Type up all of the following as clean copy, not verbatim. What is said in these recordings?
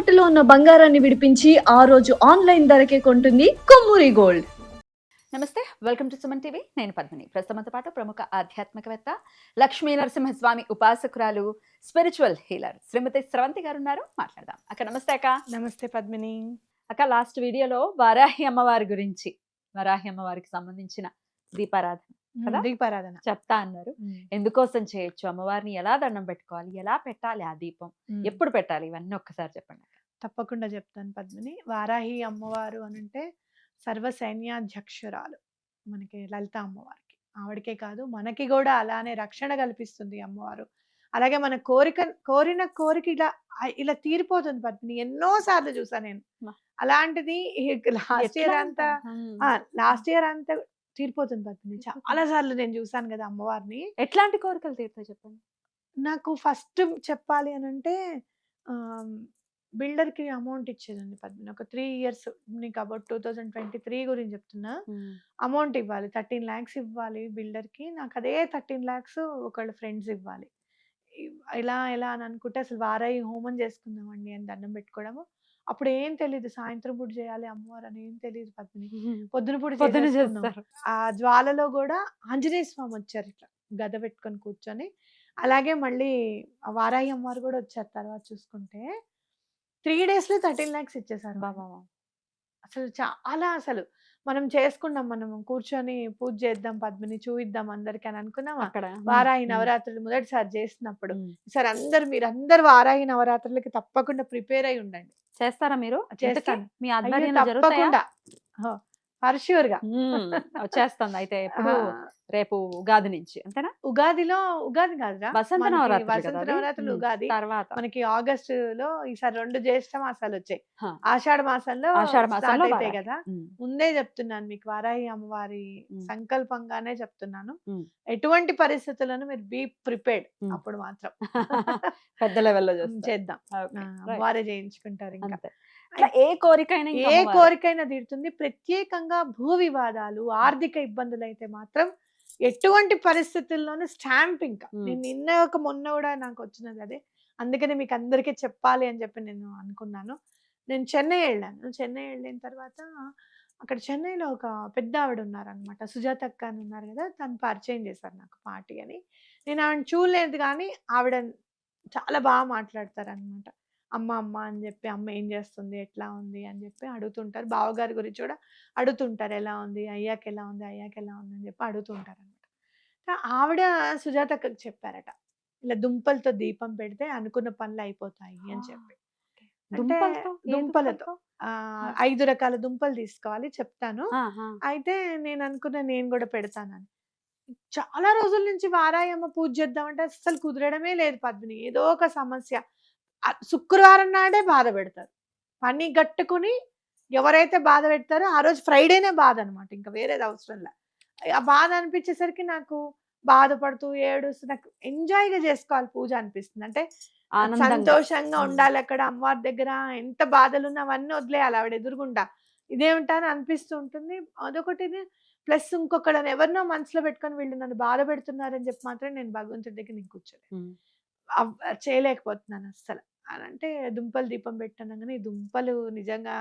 తాకట్టులో ఉన్న బంగారాన్ని విడిపించి ఆ రోజు ఆన్లైన్ ధరకే కొంటుంది కొమ్మూరి గోల్డ్. నమస్తే, వెల్కమ్ టు సుమన్ టీవీ. నేను పద్మిని. ప్రస్తుతంతో పాటు ప్రముఖ ఆధ్యాత్మికవేత్త, లక్ష్మీ నరసింహస్వామి ఉపాసకురాలు, స్పిరిచువల్ హీలర్ శ్రీమతి స్రవంతి గారు ఉన్నారు. మాట్లాడదాం. అక్క నమస్తే. అక్క నమస్తే పద్మిని. అక్క, లాస్ట్ వీడియోలో వారాహి అమ్మవారి గురించి, వారాహి అమ్మవారికి సంబంధించిన దీపారాధన కదా దీపారాధన చెప్తా అన్నారు. ఎందుకోసం చేయొచ్చు, అమ్మవారిని ఎలా దండం పెట్టుకోవాలి, ఎలా పెట్టాలి, ఆ దీపం ఎప్పుడు పెట్టాలి, ఇవన్నీ ఒక్కసారి చెప్పండి. తప్పకుండా చెప్తాను పద్మిని. వారాహి అమ్మవారు అనంటే సర్వ సైన్యాధ్యక్షురాలు మనకి లలిత అమ్మవారికి. ఆవిడకే కాదు, మనకి కూడా అలానే రక్షణ కల్పిస్తుంది అమ్మవారు. అలాగే మన కోరిన కోరిక ఇలా తీరిపోతుంది పద్మిని. ఎన్నో సార్లు చూసా నేను. అలాంటిది లాస్ట్ ఇయర్ అంతా తీరిపోతుంది పద్మిని. చాలా సార్లు నేను చూసాను కదా అమ్మవారిని. ఎట్లాంటి కోరికలు తీరుతాయి చెప్పండి. నాకు ఫస్ట్ చెప్పాలి అని అంటే బిల్డర్ కి అమౌంట్ ఇచ్చేదండి పద్మిని. ఒక 3 years, నీకు అబౌట్ 2023 గురించి చెప్తున్నా. అమౌంట్ ఇవ్వాలి, 13 lakhs ఇవ్వాలి బిల్డర్ కి. నాకు అదే 13 lakhs ఒకళ్ళ ఫ్రెండ్స్ ఇవ్వాలి. ఎలా ఎలా అని అనుకుంటే అసలు వారాయి హోమం చేసుకుందామండి అని దండం పెట్టుకోవడము. అప్పుడు ఏం తెలియదు, సాయంత్రం పూట చేయాలి అమ్మవారు అని ఏం తెలియదు పద్మిని. పొద్దున పూట చేస్తారు. ఆ జ్వాలలో కూడా ఆంజనేయ స్వామి వచ్చారు, ఇట్లా గద పెట్టుకొని కూర్చొని. అలాగే మళ్ళీ వారాయి అమ్మవారు కూడా వచ్చారు తర్వాత చూసుకుంటే. 3 days లో 13 lakhs ఇచ్చేసారు. అసలు చాలా, అసలు మనం చేసుకున్నాం, మనం కూర్చొని పూజ చేద్దాం పద్మిని, చూయిద్దాం అందరికి అని అనుకున్నాం. అక్కడ వారాహి నవరాత్రులు మొదటిసారి చేసినప్పుడు సార్ మీరందరు వారాహి నవరాత్రులకి తప్పకుండా ప్రిపేర్ అయి ఉండండి. చేస్తారా మీరు? చేస్తాను, మీ ఆధ్వర్యంలో తప్పకుండా, ఫర్ ష్యూర్ గా చేస్తుంది. అయితే రేపు ఉగాది నుంచి అంతేనా? ఉగాది కాదురా, వసంత నవరాత్రులు ఉగాది తర్వాత మనకి ఆగస్టు లో ఈసారి 2 జ్యేష్ఠ మాసాలు వచ్చాయి. ఆషాఢ మాసంలో అయితే కదా. ముందే చెప్తున్నాను మీకు, వారాహి అమ్మవారి సంకల్పంగానే చెప్తున్నాను. ఎటువంటి పరిస్థితులను మీరు బీ ప్రిపేర్డ్. అప్పుడు మాత్రం పెద్ద లెవెల్లో చేద్దాం. వారే చేయించుకుంటారు. ఇంకా ఏ కోరికైనా తీరుతుంది. ప్రత్యేకంగా భూ వివాదాలు, ఆర్థిక ఇబ్బందులు అయితే మాత్రం ఎటువంటి పరిస్థితుల్లోనూ స్టాంప్. ఇంకా నేను మొన్న కూడా నాకు వచ్చినది అదే. అందుకని మీకు అందరికీ చెప్పాలి అని చెప్పి నేను అనుకున్నాను. నేను చెన్నై వెళ్ళాను. చెన్నై వెళ్ళిన తర్వాత అక్కడ చెన్నైలో ఒక పెద్ద ఆవిడ ఉన్నారనమాట, సుజాత అక్క అని ఉన్నారు కదా. తను పరిచయం చేశారు నాకు, పార్టీ అని. నేను ఆవిడ చూడలేదు కానీ ఆవిడ చాలా బాగా మాట్లాడతారు అనమాట. అమ్మ అని చెప్పి, అమ్మ ఏం చేస్తుంది, ఎట్లా ఉంది అని చెప్పి అడుగుతుంటారు. బావగారి గురించి కూడా అడుగుతుంటారు, ఎలా ఉంది, అయ్యాక ఎలా ఉంది అని చెప్పి అడుగుతుంటారు అనమాట. ఆవిడ సుజాతక్కకి చెప్పారట, ఇలా దుంపలతో దీపం పెడితే అనుకున్న పనులు అయిపోతాయి అని చెప్పి. దుంపలతో 5 రకాల దుంపలు తీసుకోవాలి, చెప్తాను. అయితే నేను అనుకున్నా నేను కూడా పెడతానని. చాలా రోజుల నుంచి వారాయి అమ్మ పూజ చేద్దామంటే అసలు కుదరడమే లేదు పద్మిని. ఏదో ఒక సమస్య. శుక్రవారం నాడే బాధ పెడతారు. పని గట్టుకుని ఎవరైతే బాధ పెడతారో ఆ రోజు ఫ్రైడేనే బాధ అనమాట, ఇంకా వేరేది అవసరంలా. ఆ బాధ అనిపించేసరికి నాకు బాధపడుతూ ఏడుస్తూ నాకు ఎంజాయ్గా చేసుకోవాలి పూజ అనిపిస్తుంది. అంటే సంతోషంగా ఉండాలి అక్కడ అమ్మవారి దగ్గర. ఎంత బాధలున్నా అవన్నీ వదిలేయాలి ఆవిడ ఎదురుగుండా. ఇదేమిటని అనిపిస్తూ ఉంటుంది. అదొకటి. ప్లస్ ఇంకొకళ్ళని ఎవరినో మనసులో పెట్టుకొని వీళ్ళు నన్ను బాధ పెడుతున్నారని చెప్పి మాత్రం నేను భగవంతుడి దగ్గర నేను కూర్చోలేదు, చేయలేకపోతున్నాను అస్సలు. అని అంటే దుంపలు దీపం పెట్టనగానే ఈ దుంపలు నిజంగా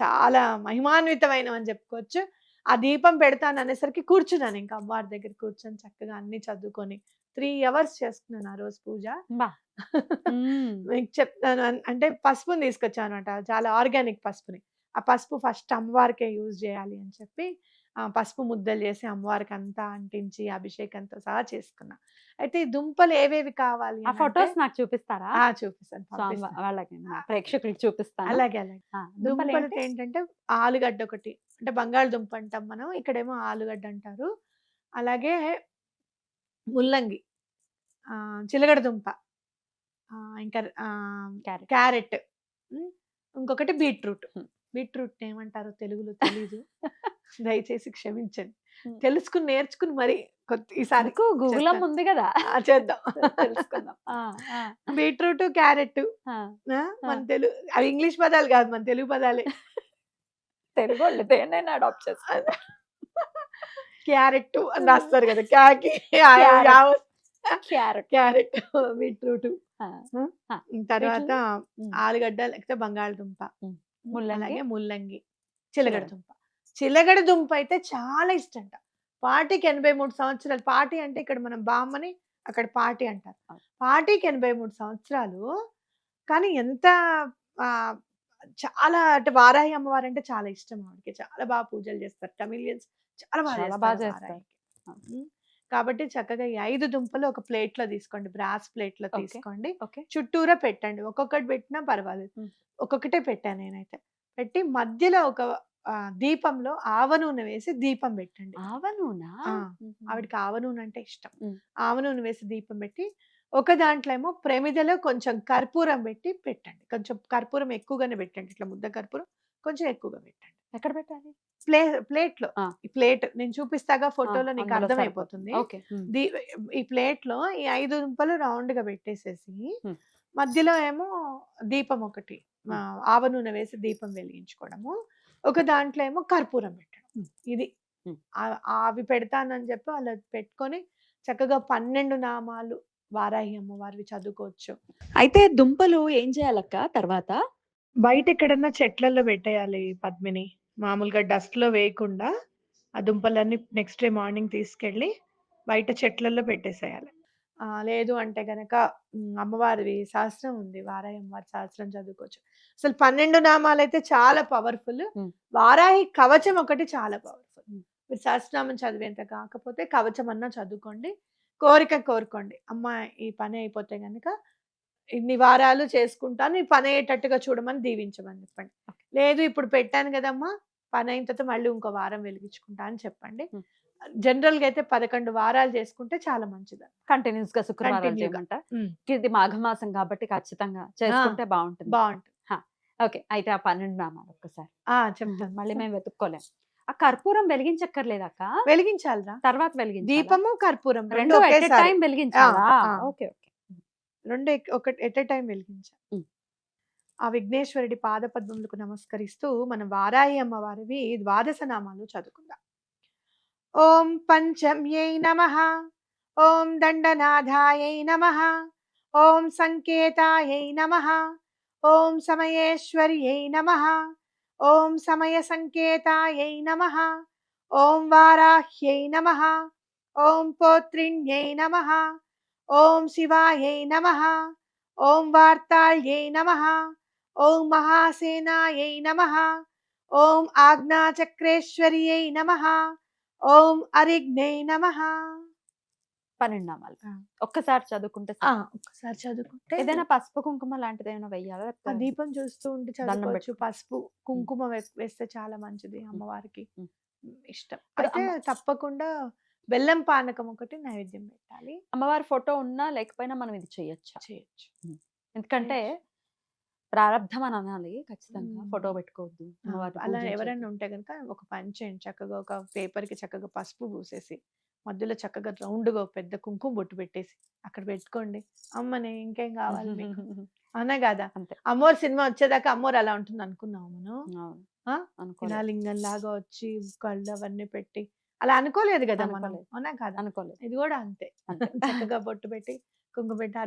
చాలా మహిమాన్వితమైనవి అని చెప్పుకోవచ్చు. ఆ దీపం పెడతాను అనేసరికి కూర్చున్నాను, ఇంకా అమ్మవారి దగ్గర కూర్చొని చక్కగా అన్ని చదువుకొని 3 hours చేసుకున్నాను ఆ రోజు పూజ. మీకు చెప్తాను. అంటే పసుపుని తీసుకొచ్చాను అనమాట, చాలా ఆర్గానిక్ పసుపుని. ఆ పసుపు ఫస్ట్ అమ్మవారికే యూజ్ చేయాలి అని చెప్పి పసుపు ముద్దలు చేసి అమ్మవారికి అంతా అంటించి అభిషేకంతో సహా చేసుకున్నా. అయితే ఈ దుంపలు ఏవేవి కావాలి, ఆ ఫొటోస్ నాకు చూపిస్తారా? చూపిస్తాను, ప్రేక్షకులకు చూపిస్తాను. అలాగే దుంపలు ఏంటంటే ఆలుగడ్డ ఒకటి, అంటే బంగాళదుంప అంటాం మనం, ఇక్కడేమో ఆలుగడ్డ అంటారు. అలాగే ముల్లంగి, చిలగడ దుంప, ఇంకా క్యారెట్, ఇంకొకటి బీట్రూట్. బీట్రూట్ ఏమంటారో తెలుగులో తెలీదు, దయచేసి క్షమించండి. తెలుసుకుని నేర్చుకుని మరి ఈసారి గూగుల్ ఉంది కదా, చేద్దాం, తెలుసుకుందాం. బీట్రూట్, క్యారెట్ మన తెలుగు, అవి ఇంగ్లీష్ పదాలు కాదు, మన తెలుగు పదాలే. తెలుగు అడాప్ట్ చేస్తాను. క్యారెట్ అని రాస్తారు కదా, క్యారెట్, బీట్రూట్, ఆ, ఆ, తర్వాత ఉమ్, ఆలుగడ్డ లేకపోతే బంగాళదుంప, ముల్లంగి, అలాగే ముల్లంగి, చిలగడ దుంప. చిలగడ దుంప అయితే చాలా ఇష్టంట. పాటికి 83 సంవత్సరాలు. పాటి అంటే ఇక్కడ మనం బామ్మని, అక్కడ పాటి అంటారు. అవును. పాటికి 83 సంవత్సరాలు. కానీ ఎంత ఆహ్, చాలా అంటే వారాహి అమ్మవారంటే చాలా ఇష్టం ఆవిడకి. చాలా బాగా పూజలు చేస్తారు. తమిళియన్స్ చాలా బాగా చాలా బాగా చేస్తారు చేస్తారు. వారాహికి. హ్మ్. కాబట్టి చక్కగా ఈ 5 దుంపలు ఒక ప్లేట్‌లో తీసుకోండి. బ్రాస్ ప్లేట్‌లో ఓకే. తీసుకోండి. ఓకే. చుట్టూరా పెట్టండి. ఒక్కొక్కటి పెట్టినా పర్వాలేదు. హ్మ్. ఒక్కొక్కటే పెట్టాను నేనైతే. పెట్టి మధ్యలో ఒక దీపంలో ఆవ నూనె వేసి దీపం పెట్టండి. ఆవ నూనె. ఆ! ఆవిడకి ఆవ నూనె అంటే ఇష్టం. హ్మ్. ఆవ నూనె వేసి దీపం పెట్టి, ఒక దాంట్లో ఏమో ప్రమిదలో కొంచెం కర్పూరం పెట్టి పెట్టండి. కొంచెం కర్పూరం ఎక్కువగానే పెట్టండి. ఇట్లా ముద్ద కర్పూరం కొంచెం ఎక్కువగా పెట్టండి. ఎక్కడ పెట్టాలి? ప్లేట్‌లో. ఆ, ఈ ప్లేట్ నేను చూపిస్తాగా ఆ, ఫోటోలో నీకు అందులో అర్థమైపోతుంది. ఓకే. దీ ఈ ప్లేట్‌లో ఈ 5 దుంపలు రౌండ్‌గా పెట్టేసేసి, హ్మ్. మధ్యలో ఏమో దీపం ఒకటి హ్మ్. ఆవ నూనె వేసి దీపం వెలిగించుకోవడము. ఒక దాంట్లో ఏమో కర్పూరం పెట్టడం. హ్మ్. ఇది. హ్మ్. అవి పెడతానని చెప్పి అలా పెట్టుకొని చక్కగా 12 నామాలు వారాహి అమ్మవారివి చదువుకోవచ్చు. అయితే దుంపలు ఏం చేయాలక్క తర్వాత? బయట ఎక్కడన్నా చెట్లలో పెట్టేయాలి పద్మిని. మామూలుగా డస్ట్‌లో వేయకుండా ఆ దుంపలన్నీ నెక్స్ట్ డే మార్నింగ్ తీసుకెళ్ళి బయట చెట్లలో పెట్టేసేయాలి. లేదు అంటే గనక అమ్మవారివి సహస్రం ఉంది. వారాహి అమ్మవారి సహస్రం చదువుకోవచ్చు. అసలు 12 నామాలైతే చాలా పవర్‌ఫుల్. హ్మ్. వారాహి కవచం ఒకటి చాలా పవర్‌ఫుల్. హ్మ్. మీరు సహస్రనామం చదివేంత కాకపోతే కవచం అన్నా చదువుకోండి. కోరిక కోరుకోండి. అమ్మ ఈ పని అయిపోతే గనక ఇన్ని వారాలు చేసుకుంటాను. ఈ పని అయ్యేటట్టుగా చూడమని దీవించమని చెప్పండి. లేదు ఇప్పుడు పెట్టాను గదమ్మా! పని అయిన తర్వాత మళ్ళీ ఇంకో వారం వెలిగించుకుంటా అని చెప్పండి. హ్మ్. జనరల్‌గా అయితే 11 వారాలు చేసుకుంటే చాలా మంచిది. కంటిన్యూస్‌గా శుక్రవారాలు కంటిన్యూగా. చేయమంటారా? హ్మ్. ఇది మాఘమాసం కాబట్టి ఖచ్చితంగా చేసుకుంటే బావుంటుంది. బావుంటుంది. హా! ఓకే. అయితే ఆ 12 నామాలు ఒక్కసారి. చెప్తాను. మళ్ళీ మేము వెతుక్కోలేం. ఆ కర్పూరం వెలిగించక్కర్లేదక్క? వెలిగించాలిరా. తర్వాత వెలిగించాలా? దీపము, కర్పూరం 2 2 ఎట్ ఎ ఒకేసారి. టైమ్ వెలిగించాలా? ఆ! ఓకే. ఓకే. 2 ఒకటి ఎట్ ఎ టైమ్ వెలిగించాలి. హ్మ్. ఆ విఘ్నేశ్వరుడి పాదపద్మములకు నమస్కరిస్తూ మనం వారాహి అమ్మవారివి ద్వాదశ నామాలు చదువుకుందాం. ఓం పంచమ్యై నమః. ఓం దండనాథాయై నమః. ఓం సంకేతాయై నమః. ఓం సమయేశ్వర్యై నమః. ఓం సమయ సంకేతాయై నమః. ఓం వారాహ్యై నమః. ఓం పోత్రిణ్యై నమః. ఓం శివాయై నమః. ఓం వార్తాళ్యై నమః. ఓం మహాసేనాయై నమః. ఓం ఆజ్ఞాచక్రేశ్వర్యై నమః. ఓం అరిఘ్నై నమః. 12 నామాలు. ఆ! ఒక్కసారి చదువుకుంటే ఒక్కసారి చదువుకుంటే ఏదైనా పసుపు, కుంకుమ లాంటిదేమైనా వెయ్యాలా? ఆ లేకపోతే దీపం చూస్తూ ఉండి దండం చదువుకోవచ్చు. పెట్టుకో పసుపు, కుంకుమ వేస్తే చాలా మంచిది హ్మ్. అమ్మవారికి. హ్మ్. ఇష్టం. ఇప్పుడు అయితే తప్పకుండా బెల్లం పానకం ఒకటి నైవేద్యం పెట్టాలి. అమ్మవారి ఫోటో ఉన్నా లేకపోయినా మనం ఇది చేయొచ్చా? చేయొచ్చు. ఎందుకంటే చేయొచ్చు. ప్రారబ్ధం అని అనాలి ఖచ్చితంగా. హ్మ్. ఫోటో పెట్టుకోవద్దు. అమ్మవారిని అలా పూజించొద్దు. ఎవరైనా ఉంటే గనుక ఒక పని చేయండి. చక్కగా ఒక పేపర్‌కి చక్కగా పసుపు పూసేసి, మధ్యలో చక్కగా రౌండ్‌గా ఒక పెద్ద కుంకుమ బొట్టు పెట్టేసి, అక్కడ పెట్టుకోండి. అమ్మని ఇంకేం కావాలి మీకు? అవునా కాదా? అంతే. 'అమ్మోరు' సినిమా వచ్చేదాకా అమ్మోరు అలా ఉంటుంది అనుకున్నావా మనం? అవును. ఆ? ఇలా అనుకోలేదు. లింగంలాగా వచ్చి కళ్ళు అవన్నీ పెట్టి అలా అనుకోలేదు కదా మనం. అనుకోలేదు. అవునా కాదా? అనుకోలేదు. ఇది కూడా అంతే. అంతే. చక్కగా బొట్టు పెట్టి, కుంకుమ పెట్టి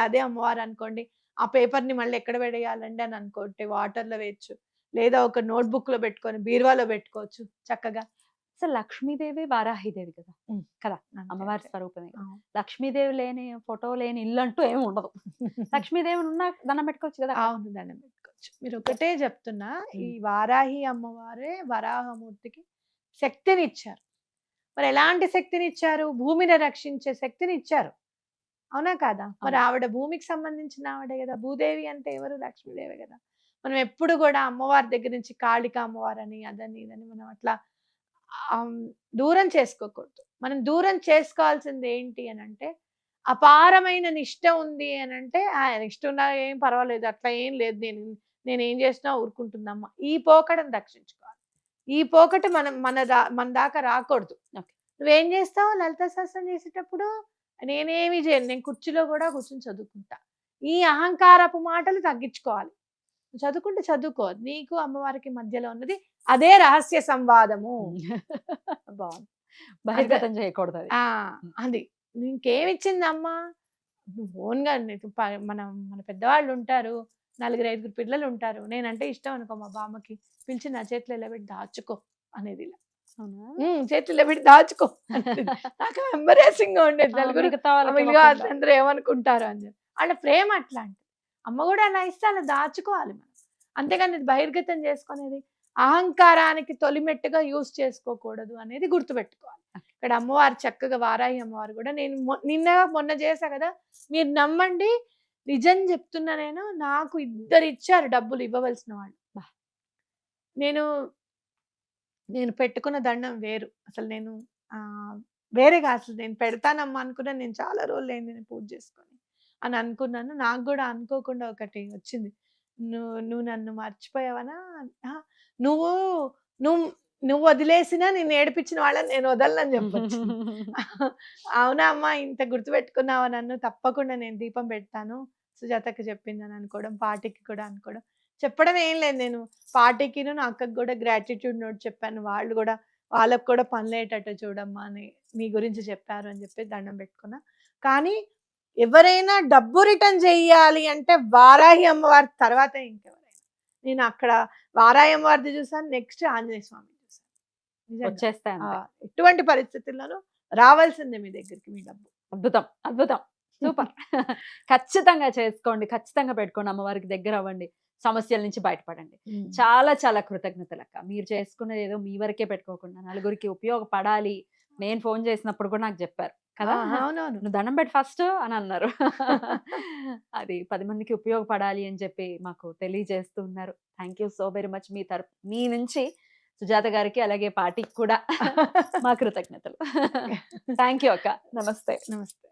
అదే అమ్మవారు అనుకోండి. ఆ పేపర్‌ని మళ్ళీ ఎక్కడ పడేయాలండి అని అనుకుంటే వాటర్‌లో వేయొచ్చు. లేదా ఒక నోట్‌బుక్‌లో పెట్టుకొని బీరువాలో పెట్టుకోవచ్చు చక్కగా. అసలు లక్ష్మీదేవి, వారాహిదేవి కదా! హ్మ్. కదా! అంతే అమ్మవారి అంతే. స్వరూపమే కదా! అవును. లక్ష్మీదేవి లేని ఫోటో లేని ఇల్లంటూ ఏమి ఉండదు. లక్ష్మీదేవి ఉన్నా దండం పెట్టుకోవచ్చు కదా! అవును. దండం పెట్టుకోవచ్చు. మీరు ఒకటే చెప్తున్నా, ఈ హ్మ్. వారాహి అమ్మవారే వరాహమూర్తికి శక్తినిచ్చారు. మరి ఎలాంటి శక్తినిచ్చారు? భూమిని రక్షించే శక్తినిచ్చారు. అవునా కాదా? మరి అవును. ఆవిడ భూమికి సంబంధించిన ఆవిడే గదా! భూదేవి అంటే ఎవరు? లక్ష్మీదేవే గదా! మనం ఎప్పుడు గూడా అమ్మవారి దగ్గర నుంచి కాళికా అమ్మవారని, అదని, ఇదని మనం అట్లా ఆహ్, దూరం చేసుకోకూడదు. మనం దూరం చేసుకోవాల్సింది ఏంటి అనంటే, అపారమైన నిష్ట ఉంది అనంటే, నిష్ట ఉన్నా ఏం పర్వాలేదు. అట్లా ఏం లేదు. నేనేం చేసినా ఊరుకుంటుందమ్మ. ఈ పోకడను రక్షించుకోవాలి. ఈ పోకట మన దాకా రాకూడదు. ఓకే. నువ్వేం చేస్తావు లలితా సహస్రం చేసేటప్పుడు? నేనేమి చేయను. నేను కుర్చీలో గూడా కూర్చొని చదువుకుంటా. ఈ అహంకారపు మాటలు తగ్గించుకోవాలి. నువ్వు చదువుకుంటే చదువుకో. నీకు అమ్మవారికి మధ్యలో ఉన్నది అదే రహస్య సంవాదము. బావుంది. అద బహిర్గతం చేయకూడదది. ఆ! అది. నీకేమిచ్చిందమ్మ? ఓన్గా మన మన పెద్దవాళ్ళు ఉంటారు, 4, 5 పిల్లలు ఉంటారు. నేనంటే ఇష్టం అనుకో మా బామ్మకి, పిలిచి నా చేతిలో ఇలా పెట్టి దాచుకో అనేది ఇలా. చేతిలో ఇలా పెట్టి దాచుకో అనేది. నాకు ఎంబరేసింగ్ గా ఉండేది. నలుగురు మిగతా వాళ్ళకి వీళ్ళు ఇవ్వకుండా. అందరూ ఏమనుకుంటారు అని చెప్పి. వాళ్ళ ప్రేమ అట్లాంటిది. అమ్మ కూడా అలా ఇస్తే అలా దాచుకోవాలి మనం. అంతేగాని ఇది బహిర్గతం చేసుకునేది అహంకారానికి తొలిమెట్టుగా యూజ్ చేసుకోకూడదు అనేది గుర్తుపెట్టుకోవాలి. ఇక్కడ అమ్మవారు చక్కగా వారాహి అమ్మవారు కూడా నేను మొన్న చేశా కదా, మీరు నమ్మండి, నిజం చెప్తున్నా, నేను నాకు 2 ఇచ్చారు డబ్బులు ఇవ్వవలసిన వాళ్ళు. నేను నేను పెట్టుకున్న దండం వేరు. అసలు నేను వేరేగా అసలు నేను పెడతానమ్మా అనుకున్నా. నేను చాలా రోజులైంది నేను పూజ చేసుకొని అని అనుకున్నాను. నాకు కూడా అనుకోకుండా ఒకటి వచ్చింది. నువ్వు నన్ను మర్చిపోయావనా? నువ్వు నువ్వు నువ్వు వదిలేసినా నేను ఏడిపించిన వాళ్ళని నేను వదలనని చెప్పొచ్చు. అవునా అమ్మా, ఇంత గుర్తుపెట్టుకున్నావా నన్ను, తప్పకుండా నేను దీపం పెడతాను సుజాతకి చెప్పిందని అనుకోవడం, పార్టీకి కూడా అనుకోవడం. చెప్పడం ఏం లేదు, నేను పార్టీకిను నా అక్కకి కూడా గ్రాటిట్యూడ్ నోట్ చెప్పాను. వాళ్ళు కూడా వాళ్ళకు కూడా పనులయ్యేటట్టు చూడమ్మా అని నీ గురించి చెప్పారు అని చెప్పి దండం పెట్టుకున్నా. కానీ ఎవరైనా డబ్బు రిటర్న్ చెయ్యాలి అంటే వారాహి అమ్మవారి తర్వాతే ఇంకెవరైనా. నేను అక్కడ వారాహి అమ్మవారిది చూసాను, నెక్స్ట్ ఆంజనేయ స్వామి చూసాను. నిజంగా వచ్చేస్తాయి అంతే. ఎటువంటి పరిస్థితుల్లోనూ రావాల్సిందే మీ దగ్గరికి మీ డబ్బు. అద్భుతం, అద్భుతం, సూపర్. ఖచ్చితంగా చేసుకోండి, ఖచ్చితంగా పెట్టుకోండి, అమ్మవారికి దగ్గర అవ్వండి, సమస్యల నుంచి బయటపడండి. చాలా చాలా కృతజ్ఞతలు అక్క. మీరు చేసుకున్నది ఏదో మీ వరకే పెట్టుకోకుండా నలుగురికి ఉపయోగపడాలి. నేను ఫోన్ చేసినప్పుడు కూడా నాకు చెప్పారు కదా, అవునవును. నువ్వు దండం పెట్టి ఫస్ట్ అని అన్నారు. అది 10 మందికి ఉపయోగపడాలి అని చెప్పి మాకు తెలియజేస్తూ ఉన్నారు. Thank you so very much. మీ నుంచి సుజాత గారికి అలాగే పార్టీకి కూడా మా కృతజ్ఞతలు. థ్యాంక్ యూ అక్క. నమస్తే. నమస్తే.